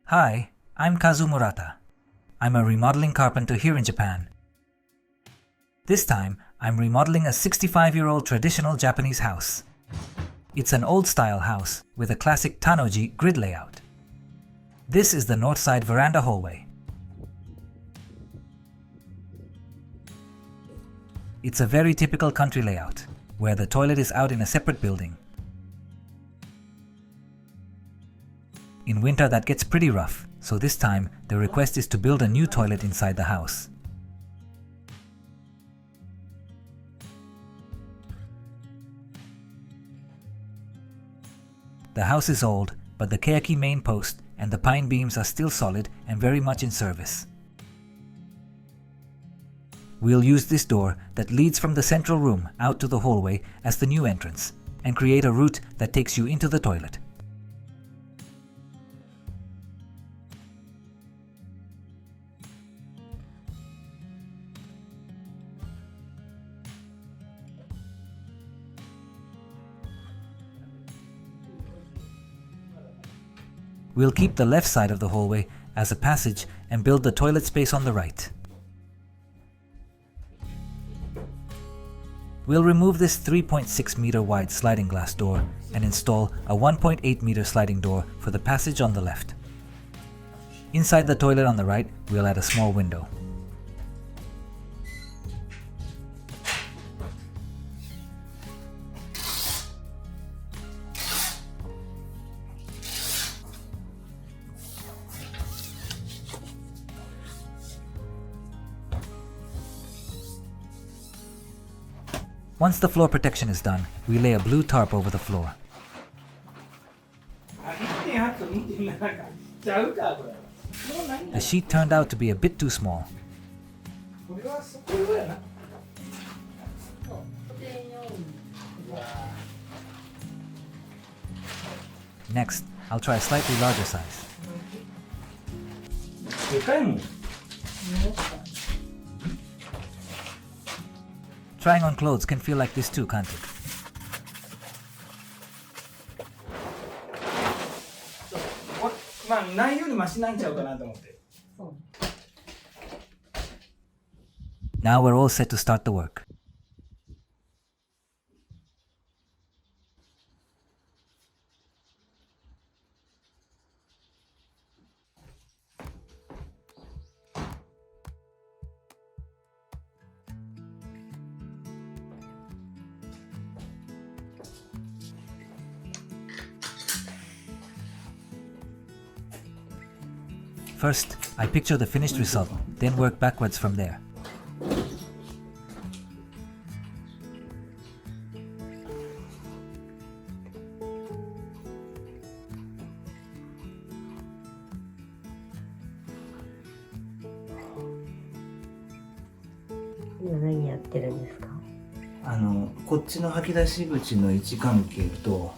Hi, I'm Kazu Murata. I'm a remodeling carpenter here in Japan. This time, I'm remodeling a 65-year-old traditional Japanese house. It's an old-style house with a classic Tanoji grid layout. This is the north side veranda hallway. It's a very typical country layout, where the toilet is out in a separate building. In winter that gets pretty rough, so this time the request is to build a new toilet inside the house. The house is old, but the keaki main post and the pine beams are still solid and very much in service. We'll use this door that leads from the central room out to the hallway as the new entrance and create a route that takes you into the toilet. We'll keep the left side of the hallway as a passage and build the toilet space on the right. We'll remove this 3.6 meter wide sliding glass door and install a 1.8 meter sliding door for the passage on the left. Inside the toilet on the right, we'll add a small window. Once the floor protection is done, we lay a blue tarp over the floor. The sheet turned out to be a bit too small. Next, I'll try a slightly larger size. Trying on clothes can feel like this too, can't it? Now we're all set to start the work. First, I picture the finished result, then work backwards from there. Now, こっちの吐き出し口の位置関係と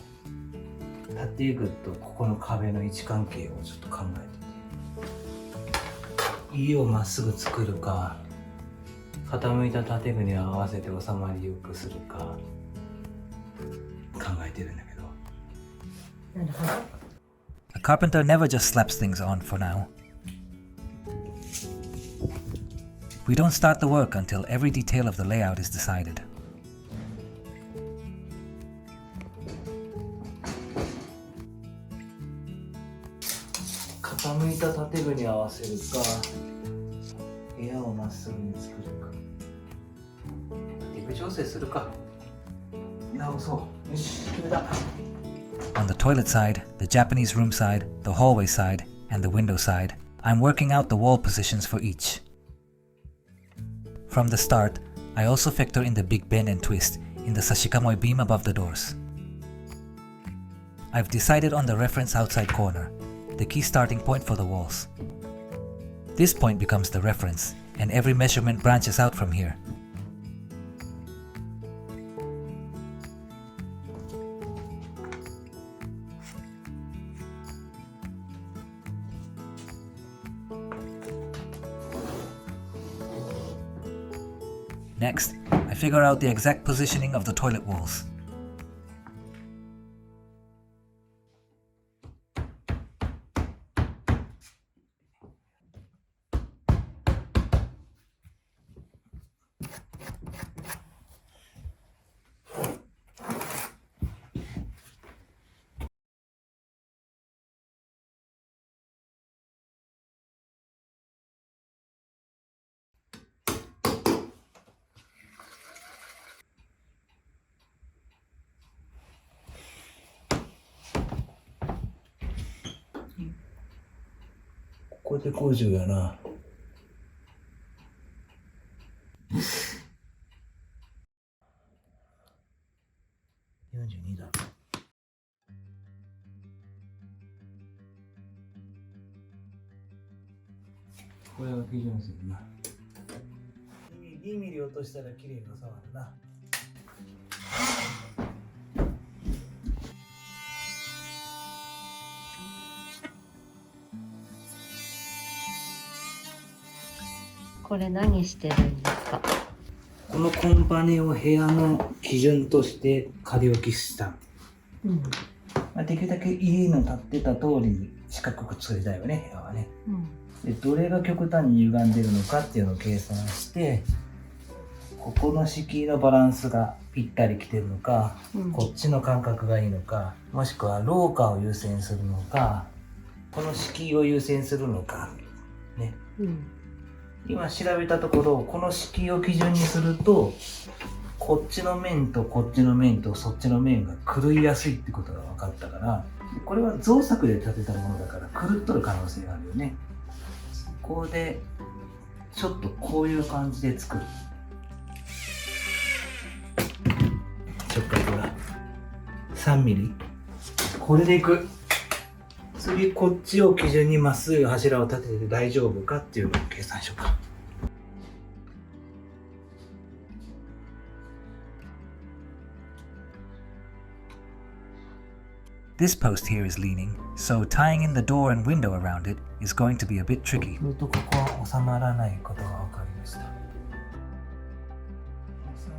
建具とここの壁の位置関係をちょっと考えてて、家をまっすぐ作るか傾いた建具に合わせて収まりよくするか考えてるんだけど。なるほど。A carpenter never just slaps things on for now. We don't start the work until every detail of the layout is decided.傾いた建具に合わせるか部屋をまっすぐに作るか建具調整するか直そう。よし、決めた。On the toilet side, the Japanese room side, the hallway side, and the window side, I'm working out the wall positions for each. From the start, I also factor in the big bend and twist in the sashikamoi beam above the doors. I've decided on the reference outside corner, the key starting point for the walls. This point becomes the reference, and every measurement branches out from here. Next, I figure out the exact positioning of the toilet walls. こで工場やな。42だ。これは基準するな。2ミリ落としたら綺麗に収まるな。これ何してるんですか？このコンパネを部屋の基準として仮置きした。うん。まあ、できるだけ家の建ってた通りに四角く作りたいよね、部屋はね。でどれが極端に歪んでるのかっていうのを計算して、ここの敷居のバランスがぴったりきてるのか、こっちの間隔がいいのか、もしくは廊下を優先するのか、この敷居を優先するのか、ね。今調べたところ、この敷居を基準にすると、こっちの面とこっちの面とそっちの面が狂いやすいってことが分かったから、これは造作で建てたものだから狂っとる可能性があるよね。ここでちょっとこういう感じで作る。直角が3ミリ。これでいく。次こっちを基準にまっすぐ柱を立てて大丈夫かっていうのを計算しようか。This post here is leaning, so tying in the door and window around it is going to be a bit tricky. ここは収まらないことが分かりました。収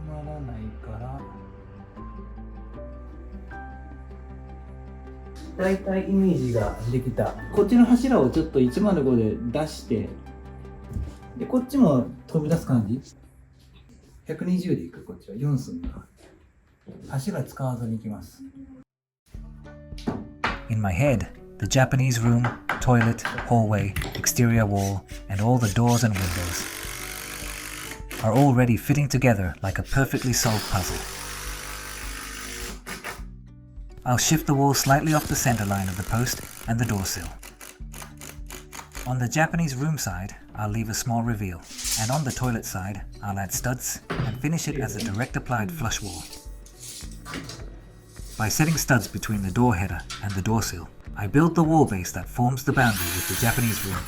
まらないからだいたいイメージができた。こっちの柱をちょっと105で出して、でこっちも飛び出す感じ。120でいく。こっちは4寸が柱使わずにいきます。In my head, the Japanese room, toilet, hallway, exterior wall, and all the doors and windows are already fitting together like a perfectly solved puzzle. I'll shift the wall slightly off the center line of the post and the door sill. On the Japanese room side, I'll leave a small reveal, and on the toilet side, I'll add studs and finish it as a direct applied flush wall. By setting studs between the door header and the door sill, I build the wall base that forms the boundary with the Japanese room.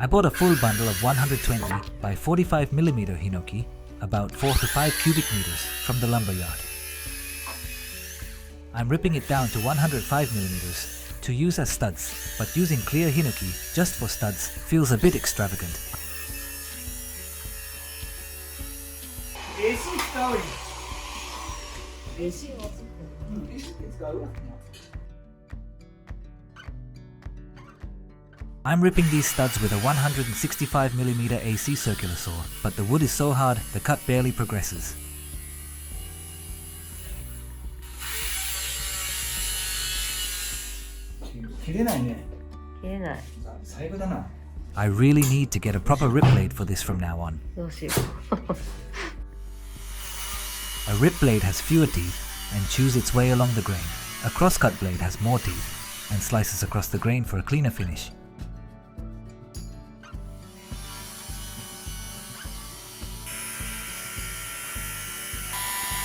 I bought a full bundle of 120 by 45mm hinoki, about 4 to 5 cubic meters, from the lumber yard. I'm ripping it down to 105mm to use as studs, but using clear hinoki just for studs feels a bit extravagant. I'm ripping these studs with a 165mm AC circular saw, but the wood is so hard the cut barely progresses. I really need to get a proper rip blade for this from now on. A rip blade has fewer teeth and chews its way along the grain. A crosscut blade has more teeth and slices across the grain for a cleaner finish.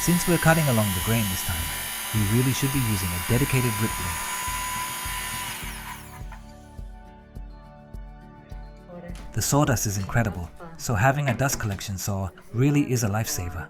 Since we're cutting along the grain this time, we really should be using a dedicated rip blade. The sawdust is incredible, so having a dust collection saw really is a lifesaver.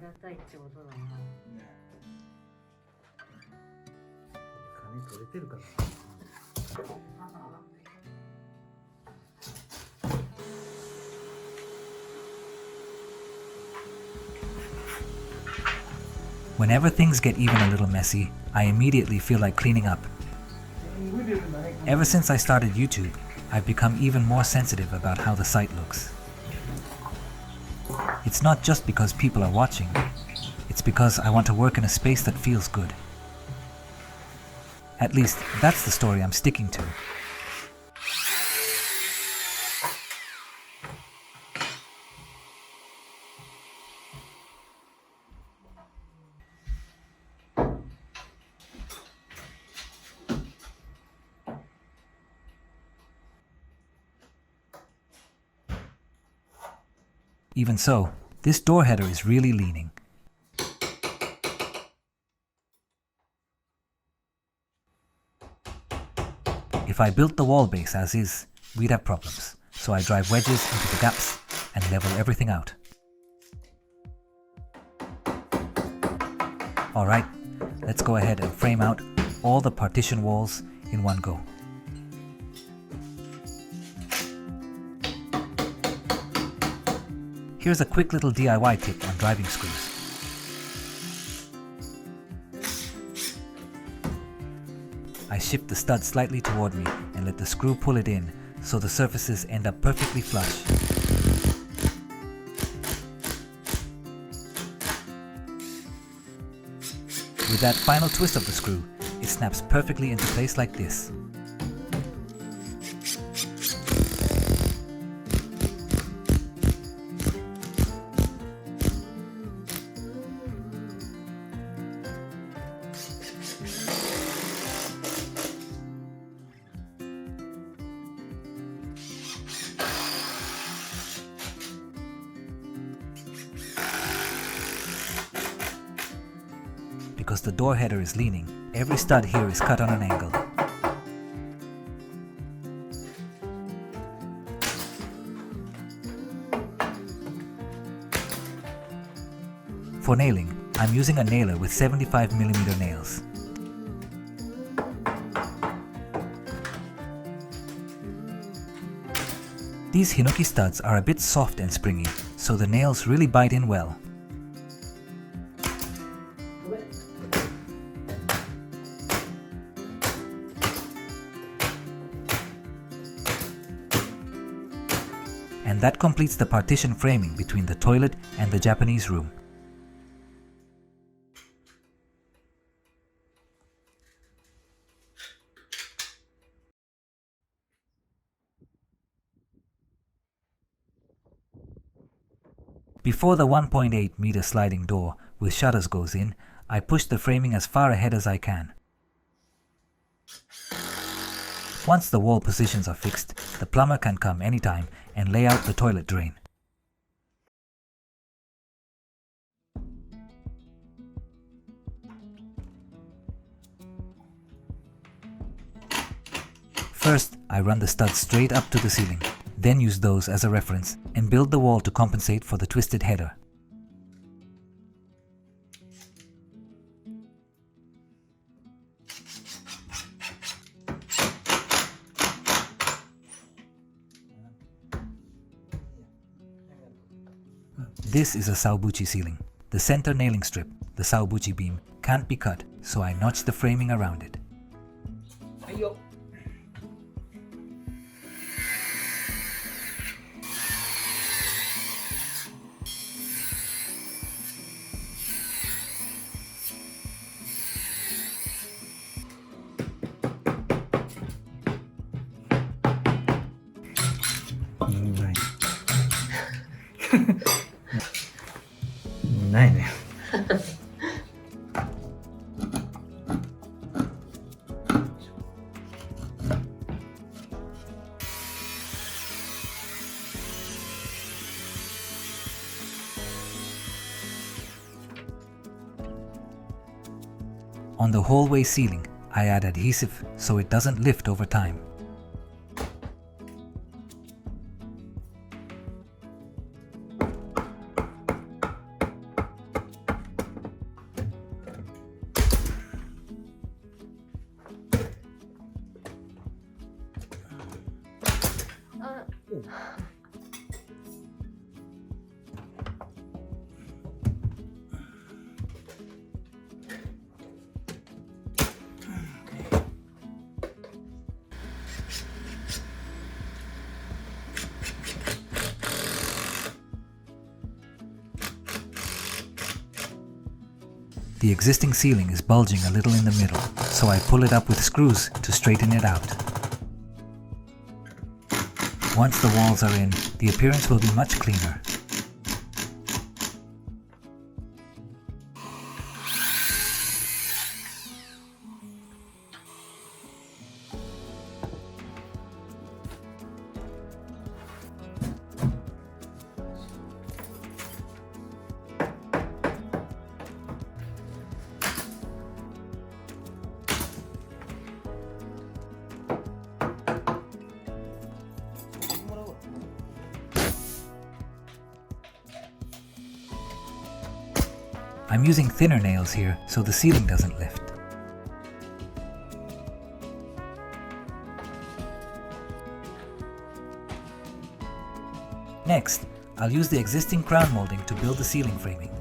Whenever things get even a little messy, I immediately feel like cleaning up. Ever since I started YouTube, I've become even more sensitive about how the site looks. It's not just because people are watching, because I want to work in a space that feels good. At least, that's the story I'm sticking to. Even so, this door header is really leaning. If I built the wall base as is, we'd have problems, so I drive wedges into the gaps and level everything out. Alright, let's go ahead and frame out all the partition walls in one go. Here's a quick little DIY tip on driving screws. I shift the stud slightly toward me and let the screw pull it in so the surfaces end up perfectly flush. With that final twist of the screw, it snaps perfectly into place like this. Because the door header is leaning, every stud here is cut on an angle. For nailing, I'm using a nailer with 75mm nails. These Hinoki studs are a bit soft and springy, so the nails really bite in well. And that completes the partition framing between the toilet and the Japanese room. Before the 1.8 meter sliding door with shutters goes in, I push the framing as far ahead as I can. Once the wall positions are fixed, the plumber can come anytime and lay out the toilet drain. First, I run the studs straight up to the ceiling, then use those as a reference and build the wall to compensate for the twisted header. This is a Saobuchi ceiling. The center nailing strip, the Saobuchi beam, can't be cut, so I notch the framing around it. On the hallway ceiling, I add adhesive so it doesn't lift over time. The existing ceiling is bulging a little in the middle, so I pull it up with screws to straighten it out. Once the walls are in, the appearance will be much cleaner. I'm using thinner nails here so the ceiling doesn't lift. Next, I'll use the existing crown molding to build the ceiling framing.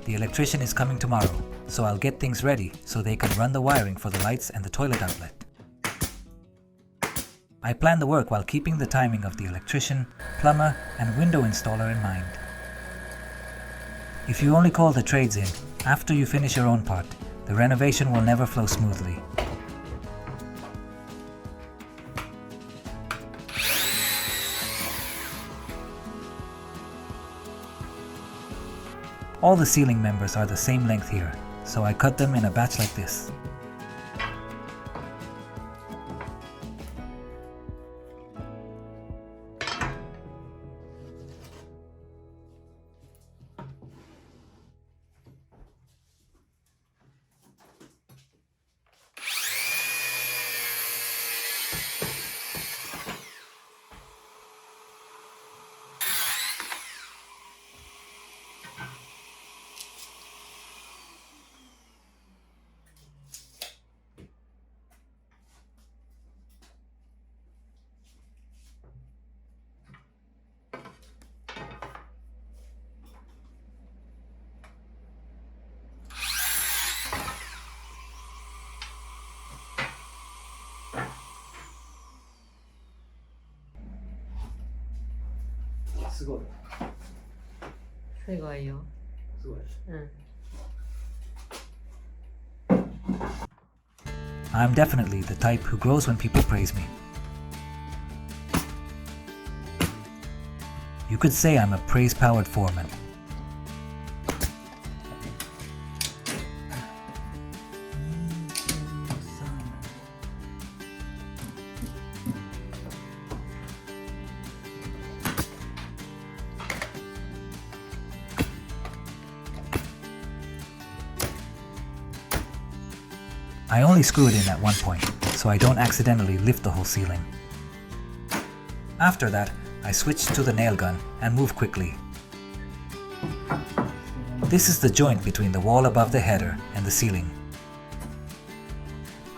The electrician is coming tomorrow, so I'll get things ready so they can run the wiring for the lights and the toilet outlet. I plan the work while keeping the timing of the electrician, plumber, and window installer in mind. If you only call the trades in after you finish your own part, the renovation will never flow smoothly. All the ceiling members are the same length here, so I cut them in a batch like this.すごい。すごいよ。すごい。I'm definitely the type who grows when people praise me. You could say I'm a praise-powered foreman. I only screw it in at one point, so I don't accidentally lift the whole ceiling. After that, I switch to the nail gun and move quickly. This is the joint between the wall above the header and the ceiling.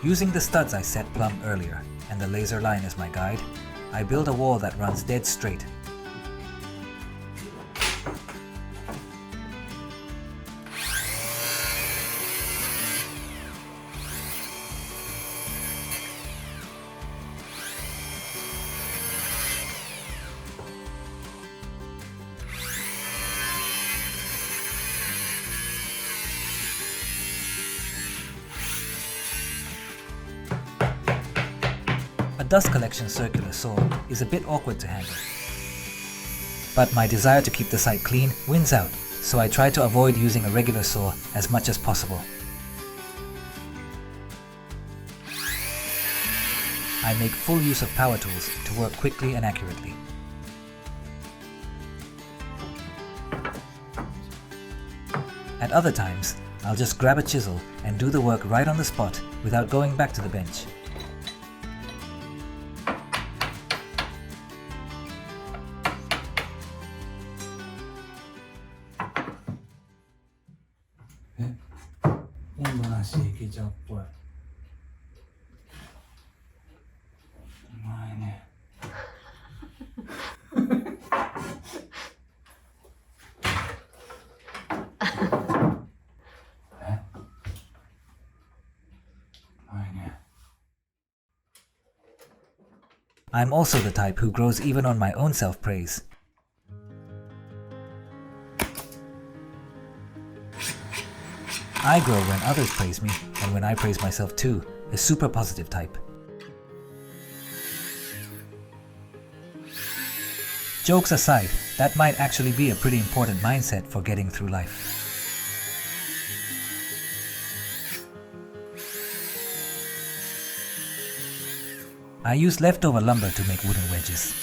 Using the studs I set plumb earlier and the laser line as my guide, I build a wall that runs dead straight. A dust collection circular saw is a bit awkward to handle. But my desire to keep the site clean wins out, so I try to avoid using a regular saw as much as possible. I make full use of power tools to work quickly and accurately. At other times, I'll just grab a chisel and do the work right on the spot without going back to the bench. I'm also the type who grows even on my own self-praise. I grow when others praise me and when I praise myself too, a super positive type. Jokes aside, that might actually be a pretty important mindset for getting through life. I use leftover lumber to make wooden wedges.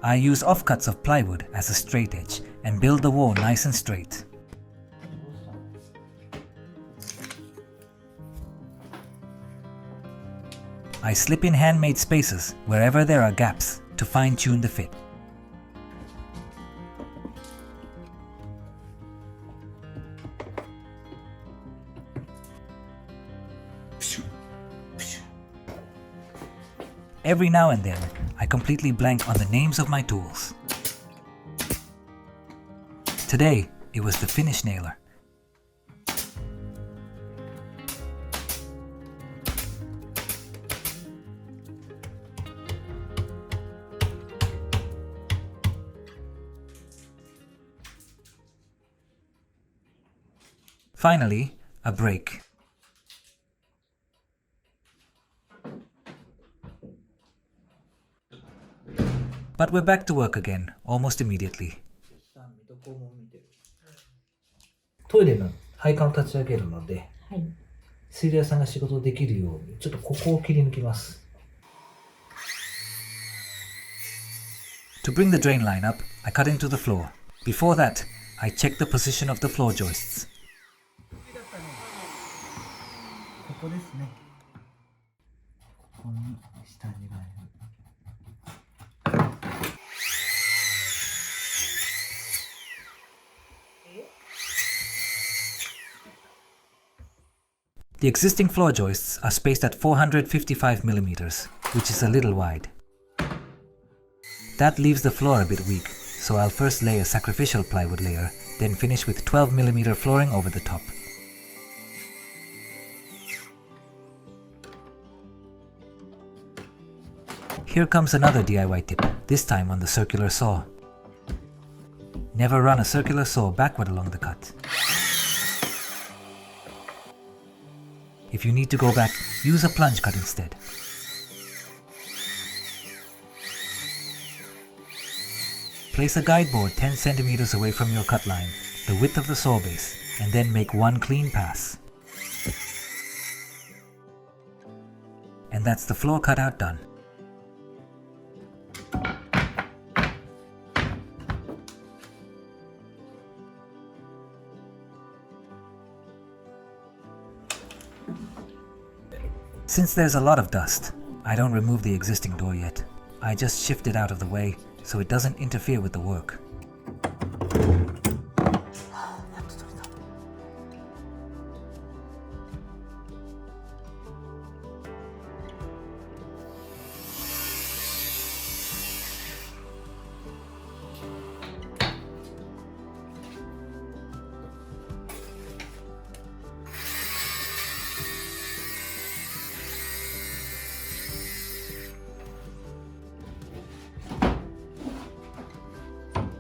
I use offcuts of plywood as a straight edge and build the wall nice and straight. I slip in handmade spaces wherever there are gaps to fine-tune the fit. Every now and then, I completely blank on the names of my tools. Today, it was the finish nailer. Finally, a break. But we're back to work again, almost immediately. トイレの配管を立ち上げるので、はい。水道屋さんが仕事できるように、ちょっとここを切り抜きます。To bring the drain line up, I cut into the floor. Before that, I check the position of the floor joists. ここですね。ここに下地がある。The existing floor joists are spaced at 455 millimeters, which is a little wide. That leaves the floor a bit weak, so I'll first lay a sacrificial plywood layer, then finish with 12 millimeter flooring over the top. Here comes another DIY tip, this time on the circular saw. Never run a circular saw backward along the cut. If you need to go back, use a plunge cut instead. Place a guide board 10 centimeters away from your cut line, the width of the saw base, and then make one clean pass. And that's the floor cutout done. Since there's a lot of dust, I don't remove the existing door yet. I just shift it out of the way so it doesn't interfere with the work.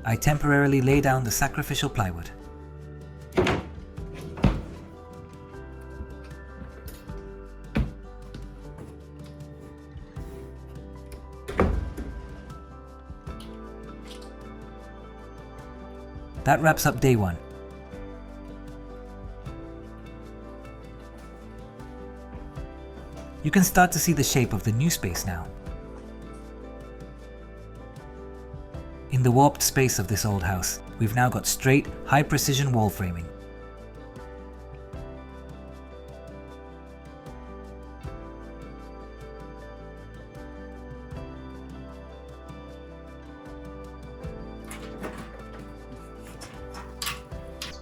I temporarily lay down the sacrificial plywood. That wraps up day one. You can start to see the shape of the new space now. In the warped space of this old house, we've now got straight, high-precision wall framing.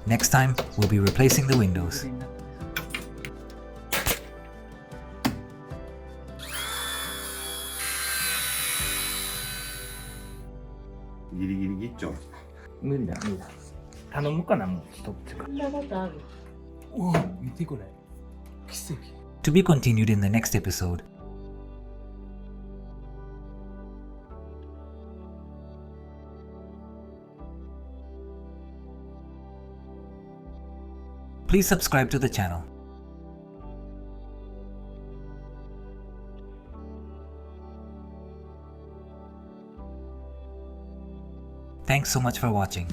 Next time, we'll be replacing the windows. 무리다. 無理だ。頼むかな、もう一つか。そんなことある？おお、見てこれ。奇跡。 To be continued in the next episode. Please subscribe to the channel. Thanks so much for watching.